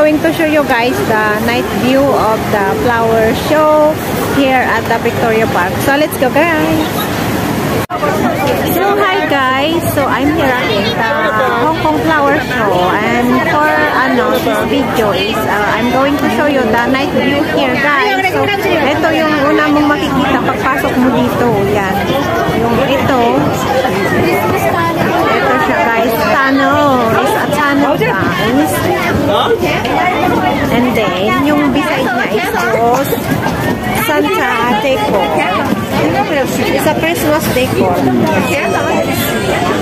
going to show you guys the night view of the flower show here at the Victoria Park. So let's go, guys. So hi guys, so I'm here at the Hong Kong Flower Show, and for this video is I'm going to show you the night view here, guys. So ito yung una mong makikita pagpasok mo dito. Yan. Yung ito siya, guys. Tunnel. It's a tunnel, guys. And then yung beside niya is Santa decor. It's a Christmas decor.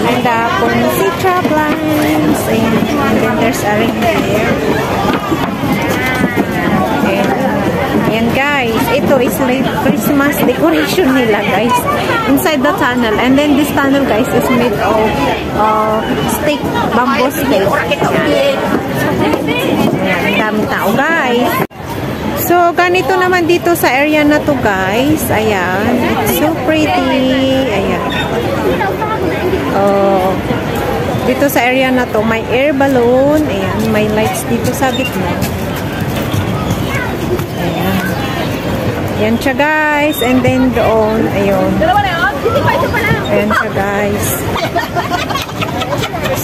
And Conchita blinds. And then there's a ring here. And guys, ito is like Christmas decoration nila, guys, inside the tunnel. And then this tunnel, guys, is made of stick, bamboo stick. Ayan, daming tao, guys. So, ganito naman dito sa area na to, guys. Ayan. It's so pretty. Ayan. Dito sa area na to, may air balloon. Ayan. May lights dito sa gitna. Ayan. Ayan siya, guys. And then doon, ayun. Ayan siya, guys.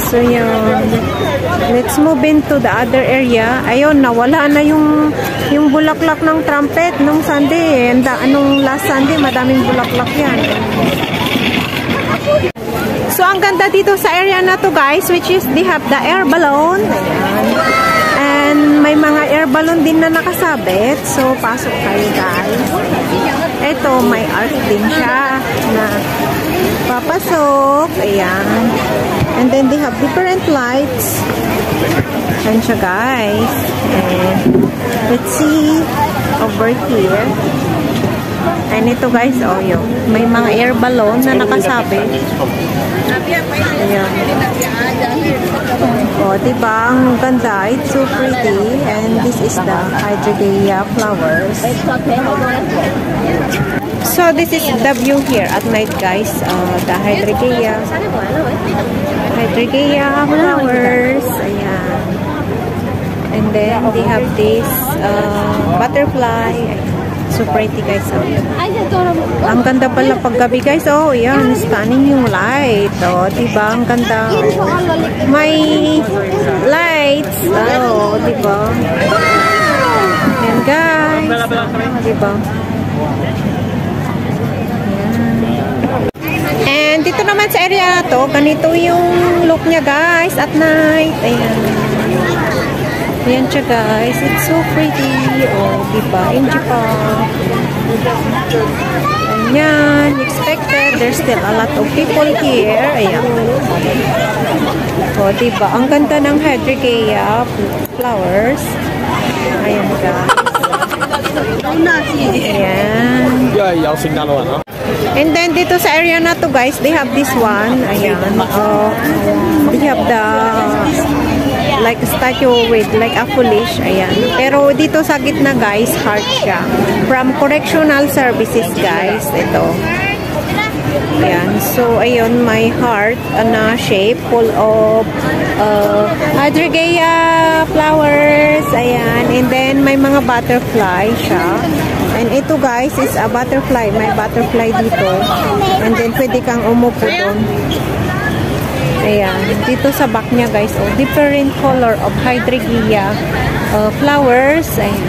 So, yun. Let's move into the other area. Ayun, nawala na yung bulaklak ng trumpet nung Sunday. And anong last Sunday, madaming bulaklak yan. So, ang ganda dito sa area na to, guys, which is they have the air balloon. Ayan. And may mga air balloon din na nakasabit. So, pasok tayo, guys. Ito, may art din siya na papasok. Ayan. And then they have different lights. Ayan siya, guys. And let's see over here. And ito, guys, yun. May mga air balloon na nakasabit. Ayan. Diba? Ang ganda. It's so pretty. And this is the Hydrangeia flowers. So, this is the view here at night, guys. The Hydrangeia flowers. Ayan. And then, they have this butterfly. So pretty, guys. Ang ganda pala paggabi, guys. Oh, yan. Stunning yung light. Oh, diba? Ang ganda. May lights. Oh, diba? Yan, guys. Diba? And dito naman sa area na to, ganito yung look niya, guys, at night. Ayan. Ayan siya, guys. It's so pretty. Oh, diba? In Japan. Ayan. Expected. There's still a lot of people here. Ayan. Oh, diba? Ang ganda ng Hydrangeia flowers. Ayan, guys. Ayan. And then, dito sa area na to, guys, they have this one. Ayan. They have the like a statue with like a foolish. Ayan. Pero dito sa gitna, guys, heart siya. From Correctional Services, guys. Ito. Ayan. So, ayun, my heart na shape full of Hydrangeia flowers. Ayan. And then, may mga butterfly siya. And ito, guys, is a butterfly. May butterfly dito. And then, pwede kang umupo doon. Ayan. Dito sa back niya, guys, different color of Hydrangeia flowers. Ayan.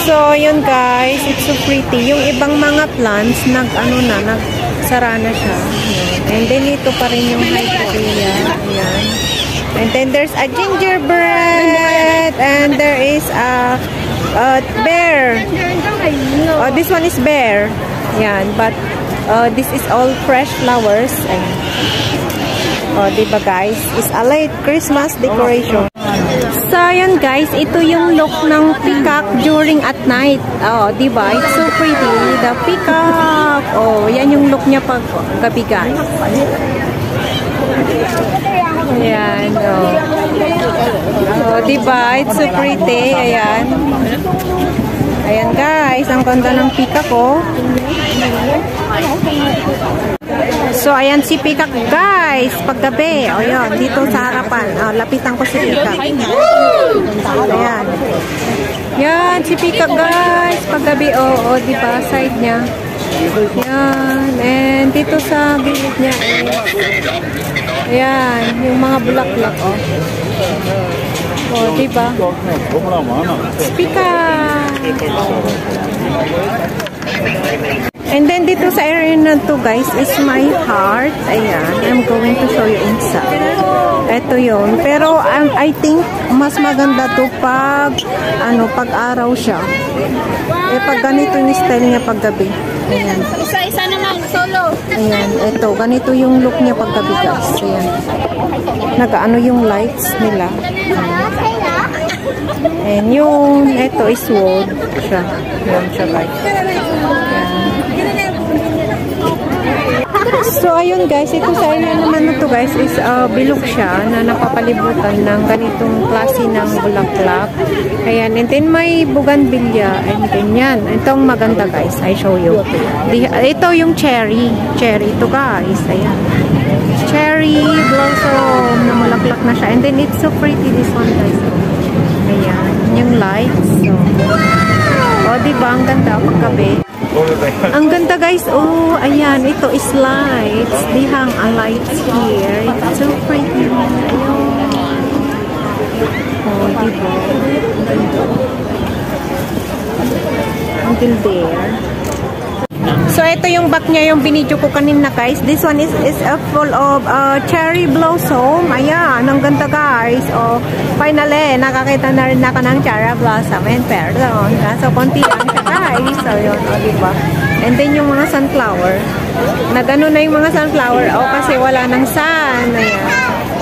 So, yun, guys. It's so pretty. Yung ibang mga plants, nagsara na siya. Ayan. And then, ito pa rin yung Hydrangeia. Ayan. And then, there's a gingerbread. And there is a bear. Oh, this one is bear. Ayan. But, this is all fresh flowers. Ayan. Oh, diba, guys? It's a late Christmas decoration. So, yun, guys. Ito yung look ng peacock during at night. Oh, diba? It's so pretty. The peacock. Oh, yan yung look niya pag gabi, guys. Ayan. Oh. Oh, diba? It's so pretty. Ayan. Ayan, guys. Ang ganda ng peacock, oh. So, ayan si Peacock, guys. Paggabi. O, yun. Dito sa harapan. O, lapitan ko si Peacock. Ayan. Yan, si Peacock, guys. Paggabi. O, diba? Side niya. Yan. And dito sa gilid niya. Ayan. Yung mga bulaklak, o. O, diba? Si Peacock. And then dito sa area na to, guys, is my heart. Ayan, I'm going to show you inside. Ito yun. Pero I think mas maganda to pag pag araw siya. Eh pag ganito yung style niya pag gabi. Ayan. Isa-isa naman, solo. Ayan, ito. Ganito yung look niya pag gabi, guys. Ayan. Nag-ano yung lights nila. And yung ito is wood siya. Ayan siya, guys. So, ayun guys, ito sa area naman na to guys is bilog siya na napapalibutan ng ganitong klase ng bulaklak. Ayan, and then may bougainvillea and then yan. Itong maganda guys, I show you. Ito yung cherry. Cherry ito guys, ayan. Cherry blossom na malaklak na siya. And then it's so pretty this one guys. Ayan, yung lights. So, diba, ang ganda paggabi. Ang ganda guys. Oh, ayan. Ito is lights. Dihang ang lights here. It's so pretty. Ayun. Oh, diba? Until there. So, ito yung back niya, yung binidyo ko kanina guys. This one is full of cherry blossom. Ayan. Ang ganda guys. Oh, finally, nakakita na rin ako ng cherry blossom. And pardon. So, konti lang siya guys. So, yun. O, diba? And then, yung mga sunflower. Nagano na yung mga sunflower. O, kasi wala ng sun. Ayan.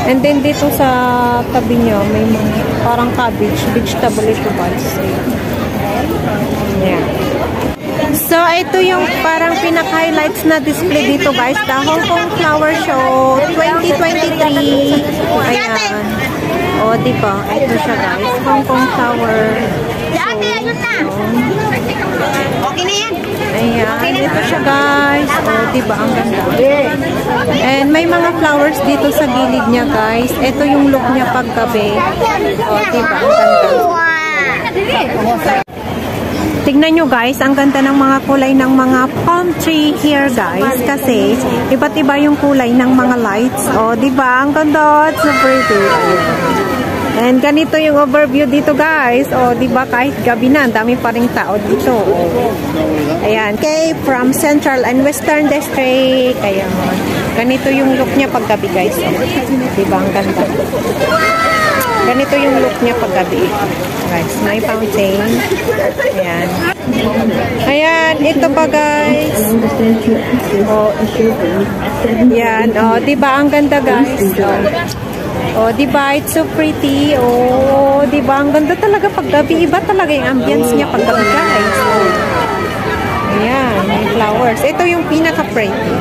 And then, dito sa tabi niya, may mga parang cabbage. Vegetable ito guys. Ayan. So, ito yung parang pinaka-highlights na display dito guys. The Hong Kong Flower Show 2023. Ayan. O, diba? Ito siya guys. Hong Kong Flower Show. Okay na yan. Ayan. Ito siya guys. O, diba? Ang ganda. And may mga flowers dito sa gilid niya guys. Ito yung look niya paggabi. O, diba? Ang ganda. Tignan nyo guys, ang ganda ng mga kulay ng mga palm tree here guys. Kasi iba't iba yung kulay ng mga lights. O, diba? Ang ganda. It's so pretty. And ganito yung overview dito guys. O, diba? Kahit gabi na, dami pa ring tao dito. Ayan. Okay, from Central and Western District. Ayan. Ganito yung look niya pag gabi guys. O, diba? Ang ganda. Ganito yung look niya pag gabi. Guys, may fountain. Ayan. Ayan, ito pa guys. Oh, yan. Oh, diba ang ganda guys. Oh, diba it's so pretty. Oh, diba ang ganda talaga pag gabi. Iba talaga yung ambience niya pag gabi guys. Oh. Ayan, may flowers. Ito yung pinaka-pretty.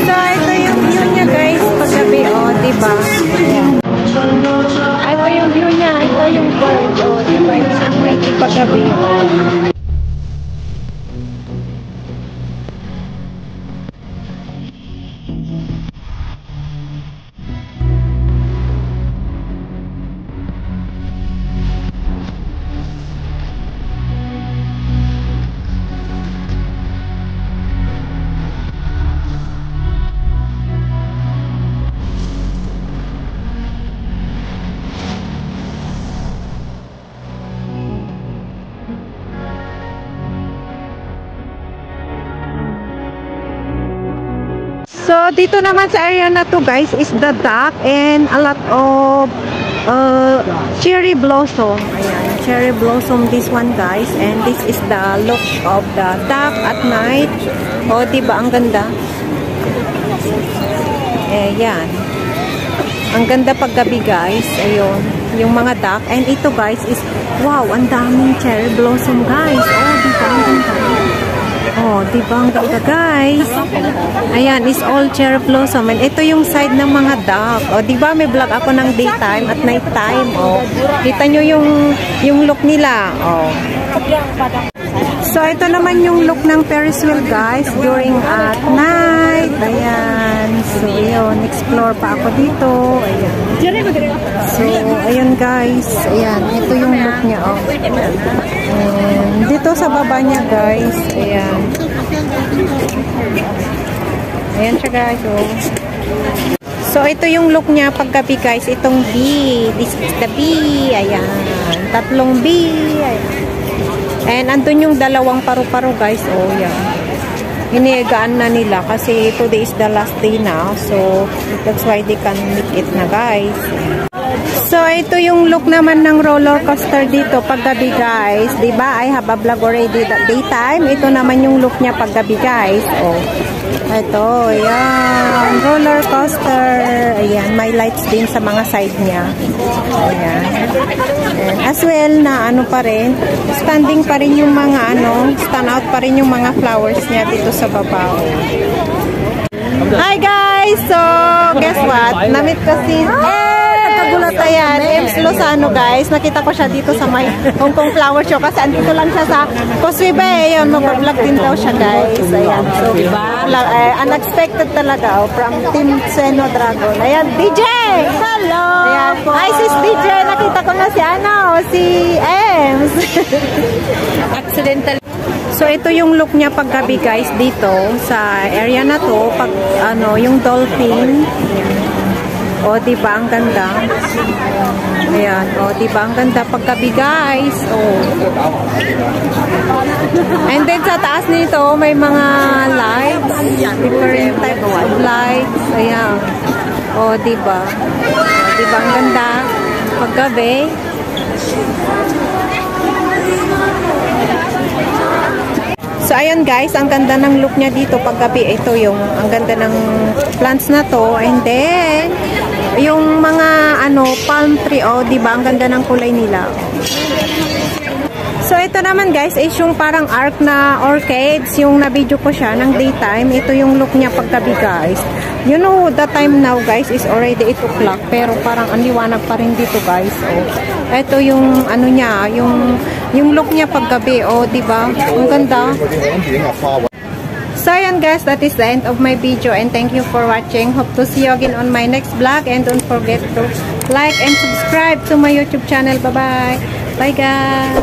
So, ito yung view niya guys pag gabi. Oh, diba? Ayan. Ito yung view niya. Ito yung bird. O, diba? It's so pretty paggabi. So, dito naman sa area na to guys is the dock and a lot of cherry blossom. Ayan, cherry blossom this one guys. And this is the look of the dock at night. O, diba? Ang ganda. Ayan. Ang ganda pag gabi guys. Ayun. Yung mga dock. And ito guys is, wow, ang daming cherry blossom guys. Oh, diba? Ang ganda. Oh, diba ang ganda guys? Ayan, is all cherry blossom. And ito yung side ng mga duck. Oh, diba may vlog ako ng daytime at nighttime. Oh, kita nyo yung look nila. Oh. So, ito naman yung look ng Ferris wheel, guys, during at night. Ayan. So, yun. Explore pa ako dito. Ayan. So, ayan, guys. Ayan. Ito yung look niya, oh. Ayan. Dito sa baba niya, guys. Ayan. Ayan siya, guys, oh. So, ito yung look niya paggabi, guys. Itong B. This is the B. Ayan. Tatlong B. Ayan. And andun yung dalawang paru-paro, guys. Oh, yan. Hinihigaan na nila kasi today is the last day na. So, that's why they can make it na, guys. So, ito yung look naman ng roller coaster dito paggabi, guys. Diba? I have a vlog already daytime. Ito naman yung look niya paggabi, guys. Oh. Ito, ayan. Roller coaster. Ayan, may lights din sa mga side niya. Ayan. And as well na ano pa rin, standing pa rin yung mga ano, stand out pa rin yung mga flowers niya dito sa baba. Hi guys! So, guess what? Namit ko si... Nagkagulat ayan. Ems Lozano, guys. Nakita ko siya dito sa may Hong Kong Flower Show kasi andito lang siya sa Causeway Bay. Ayun, mag-vlog din daw siya, guys. Ayan. So, unexpected talaga. Oh, from Team Seno Dragon. Ayan, DJ! Hello! Ayan. Hi, sis DJ. Nakita ko na si ano, si Ems. Accidental. So, ito yung look niya paggabi, guys, dito sa area na to. Pag, ano, yung dolphin. O, diba? Ang ganda. Ayan. O, diba? Ang ganda paggabi, guys. O. And then, sa taas nito, may mga lights. Different types of lights. Ayan. O, diba? O, diba? Ang ganda paggabi. So, ayan guys, ang ganda ng look niya dito paggabi. Ito yung, ang ganda ng plants na to. And then, yung mga, ano, palm tree, oh, diba? Ang ganda ng kulay nila. So, ito naman guys, is yung parang arc na orchids. Yung na-video ko siya ng daytime. Ito yung look niya paggabi, guys. You know, the time now, guys, is already 8 o'clock. Pero parang anliwanag pa rin dito, guys. Oh. Ito yung, ano niya, yung look niya paggabi. Oh, diba? Ang ganda. So, ayan guys, that is the end of my video. And thank you for watching. Hope to see you again on my next vlog. And don't forget to like and subscribe to my YouTube channel. Bye-bye. Bye, guys.